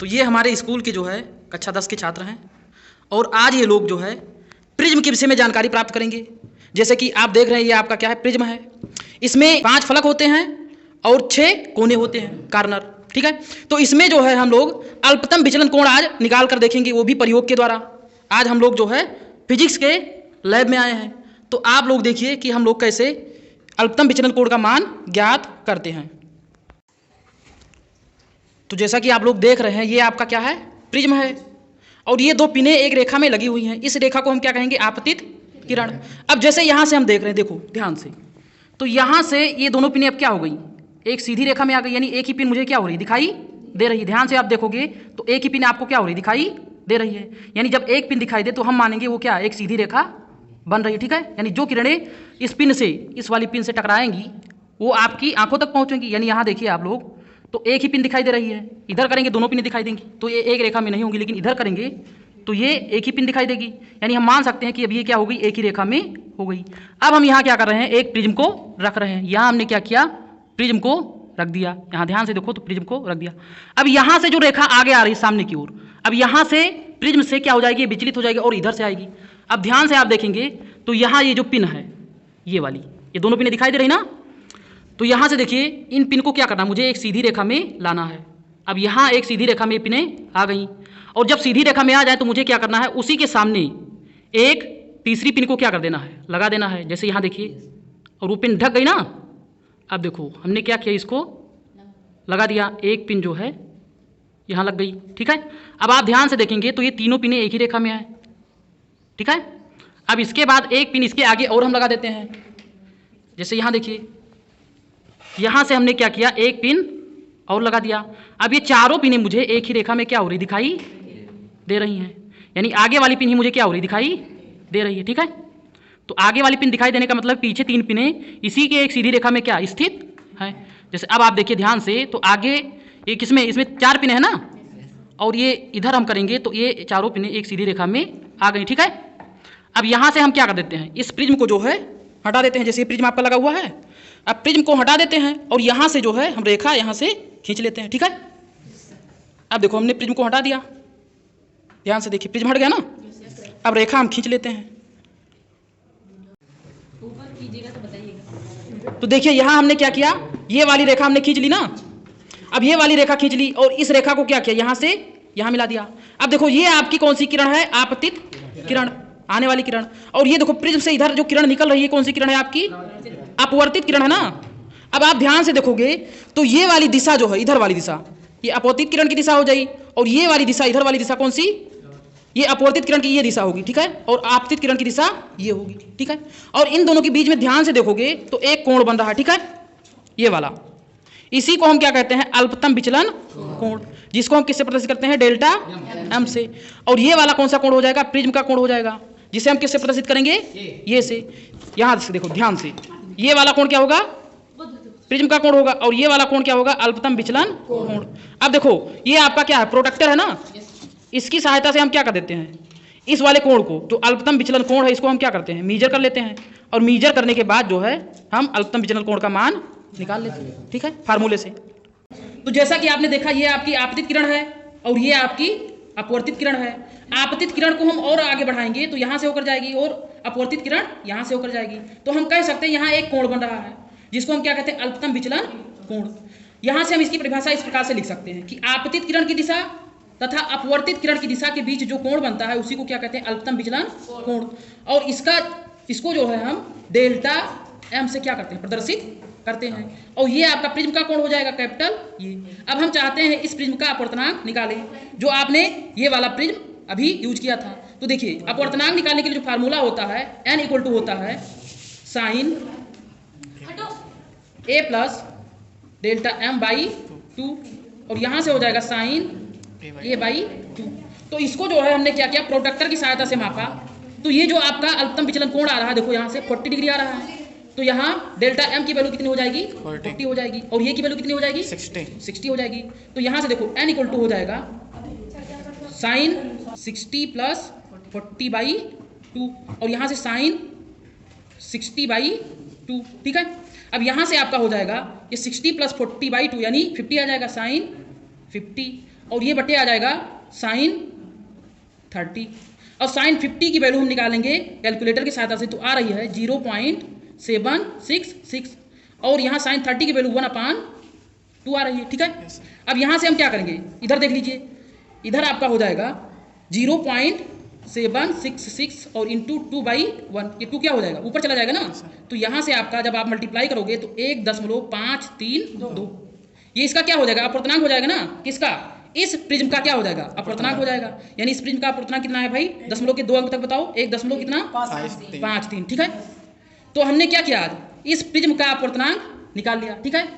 तो ये हमारे स्कूल के जो है कक्षा 10 के छात्र हैं और आज ये लोग जो है प्रिज्म के विषय में जानकारी प्राप्त करेंगे। जैसे कि आप देख रहे हैं ये आपका क्या है, प्रिज्म है। इसमें 5 फलक होते हैं और 6 कोने होते हैं, कार्नर। ठीक है, तो इसमें जो है हम लोग अल्पतम विचलन कोण आज निकाल कर देखेंगे, वो भी प्रयोग के द्वारा। आज हम लोग जो है फिजिक्स के लैब में आए हैं, तो आप लोग देखिए कि हम लोग कैसे अल्पतम विचलन कोण का मान ज्ञात करते हैं। तो जैसा कि आप लोग देख रहे हैं ये आपका क्या है, प्रिज्म है और ये 2 पिनें एक रेखा में लगी हुई हैं। इस रेखा को हम क्या कहेंगे, आपतित किरण। अब जैसे यहाँ से हम देख रहे हैं, देखो ध्यान से, तो यहाँ से ये दोनों पिनें अब क्या हो गई, एक सीधी रेखा में आ गई, यानी एक ही पिन मुझे क्या हो रही, दिखाई दे रही है। ध्यान से आप देखोगे तो एक ही पिन आपको क्या हो रही, दिखाई दे रही है। यानी जब एक पिन दिखाई दे तो हम मानेंगे वो क्या, एक सीधी रेखा बन रही है। ठीक है, यानी जो किरणें इस पिन से, इस वाली पिन से टकराएंगी वो आपकी आंखों तक पहुंचेंगी। यानी यहाँ देखिए आप लोग, तो एक ही पिन दिखाई दे रही है। इधर करेंगे दोनों पिनें दिखाई देंगी, तो ये एक रेखा में नहीं होंगी, लेकिन इधर करेंगे तो ये एक ही पिन दिखाई देगी। यानी हम मान सकते हैं कि अब ये क्या हो गई, एक ही रेखा में हो गई। अब हम यहाँ क्या कर रहे हैं, एक प्रिज्म को रख रहे हैं। यहाँ हमने क्या किया, प्रिज्म को रख दिया। यहाँ ध्यान से देखो तो प्रिज्म को रख दिया। अब यहाँ से जो रेखा आगे आ रही है सामने की ओर, अब यहाँ से प्रिज्म से क्या हो जाएगी, विचलित हो जाएगी और इधर से आएगी। अब ध्यान से आप देखेंगे तो यहाँ ये जो पिन है, ये वाली, ये दोनों पिनें दिखाई दे रही ना। तो यहाँ से देखिए इन पिन को क्या करना, मुझे एक सीधी रेखा में लाना है। अब यहाँ एक सीधी रेखा में पिनें आ गई और जब सीधी रेखा में आ जाए तो मुझे क्या करना है, उसी के सामने एक तीसरी पिन को क्या कर देना है, लगा देना है। जैसे यहाँ देखिए, और वो पिन ढक गई ना। अब देखो हमने क्या किया, इसको लगा दिया, एक पिन जो है यहाँ लग गई। ठीक है, अब आप ध्यान से देखेंगे तो ये तीनों पिनें एक ही रेखा में है। ठीक है, अब इसके बाद एक पिन इसके आगे और हम लगा देते हैं। जैसे यहाँ देखिए, यहाँ से हमने क्या किया, एक पिन और लगा दिया। अब ये चारों पिनें मुझे एक ही रेखा में क्या हो रही, दिखाई दे रही हैं। यानी आगे वाली पिन ही मुझे क्या हो रही, दिखाई दे रही है। ठीक है, तो आगे वाली पिन दिखाई देने का मतलब पीछे 3 पिनें इसी के एक सीधी रेखा में क्या स्थित है। जैसे अब आप देखिए ध्यान से, तो आगे ये किसमें, इसमें 4 पिनें है ना, और ये इधर हम करेंगे तो ये चारों पिनें एक सीधी रेखा में आ गई। ठीक है, अब यहाँ से हम क्या कर देते हैं, इस प्रिज्म को जो है हटा देते हैं। जैसे ये प्रिज्म आपका लगा हुआ है, अब प्रिज्म को हटा देते हैं और यहाँ से जो है हम रेखा यहाँ से खींच लेते हैं। ठीक है, अब देखो हमने प्रिज्म को हटा दिया, ध्यान से देखिए प्रिज्म हट गया ना। अब रेखा हम खींच लेते हैं। तो देखिए यहाँ हमने क्या किया, ये वाली रेखा हमने खींच ली ना। अब ये वाली रेखा खींच ली और इस रेखा को क्या किया, यहाँ से यहाँ मिला दिया। अब देखो ये आपकी कौन सी किरण है, आपतित किरण, आने वाली किरण। और ये देखो प्रिज्म से इधर जो किरण निकल रही है, कौन सी किरण है आपकी, अपवर्तित किरण है ना। अब आप ध्यान से देखोगे तो ये वाली दिशा जो है, इधर वाली दिशा, ये अपवर्तित किरण की दिशा हो जाएगी, और ये वाली दिशा, इधर वाली दिशा कौन सी, ये अपवर्तित किरण की ये दिशा होगी। ठीक है, और आपतित किरण की दिशा ये होगी। ठीक है, और इन दोनों के बीच में ध्यान से देखोगे तो एक कोण बन रहा है। ठीक है, ये वाला, इसी को हम क्या कहते हैं, अल्पतम विचलन कोण, जिसको हम किससे प्रदर्शित करते हैं, डेल्टा एम से। और ये वाला कौन सा कोण हो जाएगा, प्रिज्म का कोण हो जाएगा, जिसे हम किससे प्रदर्शित करेंगे, ये से। यहां से देखो ध्यान से, ये वाला कोण क्या होगा, प्रिज्म का कोण होगा, और ये वाला कोण क्या होगा, अल्पतम विचलन कोण। अब देखो ये आपका क्या है, प्रोटेक्टर है ना, इसकी सहायता से हम क्या कर देते हैं, इस वाले कोण को, जो अल्पतम विचलन कोण है, इसको हम क्या करते हैं, मीजर कर लेते हैं। और मीजर करने के बाद जो है हम अल्पतम विचलन कोण का मान निकाल लेते हैं। ठीक है, फार्मूले से। तो जैसा कि आपने देखा, ये आपकी आपतित किरण है और ये आपकी अपवर्तित किरण है। आपतित किरण को हम और आगे बढ़ाएंगे तो यहाँ से होकर जाएगी, और अपवर्तित किरण यहाँ से होकर जाएगी। तो हम कह सकते हैं यहाँ एक कोण बन रहा है, जिसको हम क्या कहते हैं, अल्पतम विचलन कोण। यहाँ से हम इसकी परिभाषा इस प्रकार से लिख सकते हैं कि आपतित किरण की दिशा तथा अपवर्तित किरण की दिशा के बीच जो कोण बनता है उसी को क्या कहते हैं, अल्पतम विचलन कोण। और इसको जो है हम डेल्टा एम से क्या करते हैं, प्रदर्शित करते हैं। और ये आपका प्रिज्म का कोण हो जाएगा, कैपिटल ये। अब हम चाहते हैं इस प्रिज्म का अपवर्तनांक निकालें, जो आपने ये वाला प्रिज्म अभी यूज किया था। तो देखिए अपवर्तनांक निकालने के लिए जो फार्मूला होता है, n इक्वल टू होता है sine a plus delta M by 2, और यहाँ से हो जाएगा साइन a बाई 2। तो इसको जो है हमने क्या किया, प्रोटेक्टर की सहायता से मापा। तो ये जो आपका अल्पतम विचलन कोण आ रहा है, देखो यहाँ से 40 डिग्री आ रहा है। तो यहाँ डेल्टा एम की वैल्यू कितनी हो जाएगी, 40 हो जाएगी, और ये की वैल्यू कितनी हो जाएगी, 60 हो जाएगी। तो यहाँ से देखो n इक्वल टू हो जाएगा साइन 60 प्लस 40 बाई 2, और यहाँ से साइन 60 बाई 2। ठीक है, अब यहाँ से आपका हो जाएगा ये 60 प्लस 40 बाई 2 यानी 50 आ जाएगा, साइन 50। और ये बटे आ जाएगा साइन 30। और साइन 50 की वैल्यू हम निकालेंगे कैलकुलेटर की सहायता से, तो आ रही है 0.766 और यहाँ साइन 30 की वैल्यू 1/2 आ रही है। ठीक है, अब यहाँ से हम क्या करेंगे, इधर देख लीजिए, इधर आपका हो जाएगा 0.766 और इंटू 2/1, ये 2 क्या हो जाएगा, ऊपर चला जाएगा ना। तो यहाँ से आपका जब आप मल्टीप्लाई करोगे तो 1.532, ये इसका क्या हो जाएगा, अपवर्तनांक हो जाएगा ना, किसका, इस प्रिज्म का क्या हो जाएगा, अपवर्तनांक हो जाएगा। यानी इस प्रिज्म का अपवर्तनांक कितना है भाई, दशमलव के 2 अंक तक बताओ, 1.5 3। ठीक है, तो हमने क्या किया आज, इस प्रिज्म का अपवर्तनांक निकाल लिया। ठीक है,